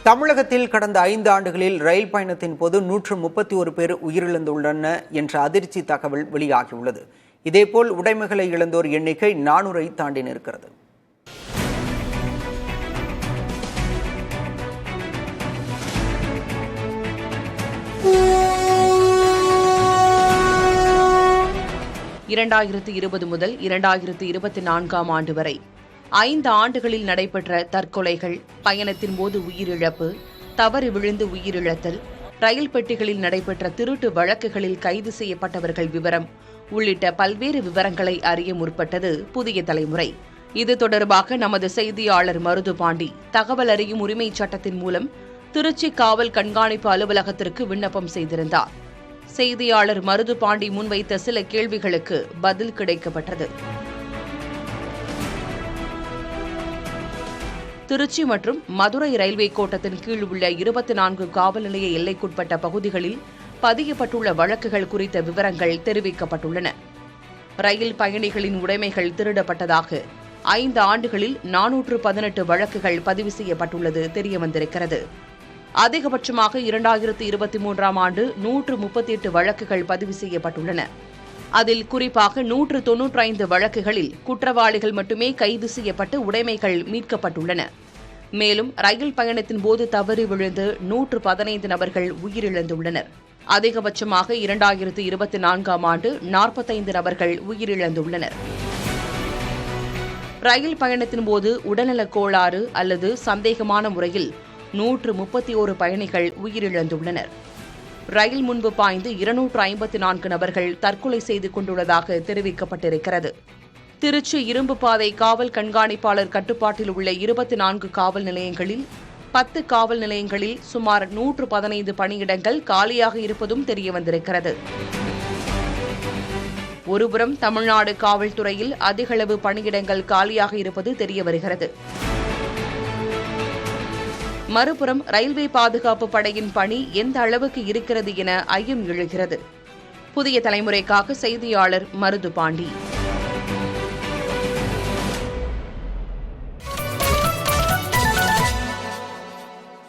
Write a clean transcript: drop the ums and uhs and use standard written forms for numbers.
தமிழகத்தில் கடந்த 5 ஆண்டுகளில் ரயில் பயணத்தின் போது 131 பேர் உயிரிழந்துள்ளனர் என்ற அதிர்ச்சி தகவல் வெளியாகியுள்ளது. இதேபோல் உடைமைகளை இழந்தோர் எண்ணிக்கை 400-ஐ தாண்டி நிற்கிறது. முதல் 2024 ஆண்டு வரை 5 ஆண்டுகளில் நடைபெற்ற தற்கொலைகள், பயணத்தின் போது உயிரிழப்பு, தவறி விழுந்து உயிரிழத்தல், ரயில் பெட்டிகளில் நடைபெற்ற திருட்டு வழக்குகளில் கைது செய்யப்பட்டவர்கள் விவரம் உள்ளிட்ட பல்வேறு விவரங்களை அறிய முற்பட்டது புதிய தலைமுறை. இது தொடர்பாக நமது செய்தியாளர் மருது பாண்டி தகவல் அறியும் உரிமைச் சட்டத்தின் மூலம் திருச்சி காவல் கண்காணிப்பு அலுவலகத்திற்கு விண்ணப்பம் செய்திருந்தார். செய்தியாளர் மருது பாண்டி முன்வைத்த சில கேள்விகளுக்கு பதில் கிடைக்கப்பட்டது. திருச்சி மற்றும் மதுரை ரயில்வே கோட்டத்தின் கீழ் உள்ள 24 காவல் நிலைய எல்லைக்குட்பட்ட பகுதிகளில் பதியப்பட்டுள்ள வழக்குகள் குறித்த விவரங்கள் தெரிவிக்கப்பட்டுள்ளன. ரயில் பயணிகளின் உடைமைகள் திருடப்பட்டதாக 5 ஆண்டுகளில் 418 வழக்குகள் பதிவு செய்யப்பட்டுள்ளது தெரியவந்திருக்கிறது. அதிகபட்சமாக 2023 ஆண்டு 138 வழக்குகள் பதிவு செய்யப்பட்டுள்ளன. அதில் குறிப்பாக 195 வழக்குகளில் குற்றவாளிகள் மட்டுமே கைது செய்யப்பட்டு உடைமைகள் மீட்கப்பட்டுள்ளன. மேலும் ரயில் பயணத்தின் போது தவறி விழுந்து 115 நபர்கள் உயிரிழந்துள்ளனர். அதிகபட்சமாக 2024 ஆண்டு 45 நபர்கள் உயிரிழந்துள்ளனர். ரயில் பயணத்தின் போது உடல்நலக் கோளாறு அல்லது சந்தேகமான முறையில் 131 பயணிகள் உயிரிழந்துள்ளனர். ரயில் முன்பு பாய்ந்து 254 நபர்கள் தற்கொலை செய்து கொண்டுள்ளதாக தெரிவிக்கப்பட்டிருக்கிறது. திருச்சி இரும்பு பாதை காவல் கண்காணிப்பாளர் கட்டுப்பாட்டில் உள்ள 24 காவல் நிலையங்களில் 10 காவல் நிலையங்களில் சுமார் 115 பணியிடங்கள் காலியாக இருப்பதும் தெரியவந்திருக்கிறது. ஒருபுறம் தமிழ்நாடு காவல்துறையில் அதிகளவு பணியிடங்கள் காலியாக இருப்பது தெரியவருகிறது. மறுபுறம் ரயில்வே பாதுகாப்பு படையின் பணி எந்த அளவுக்கு இருக்கிறது என ஐயம் எழுகிறது. புதிய தலைமுறைக்காக செய்தியாளர் மருது பாண்டி.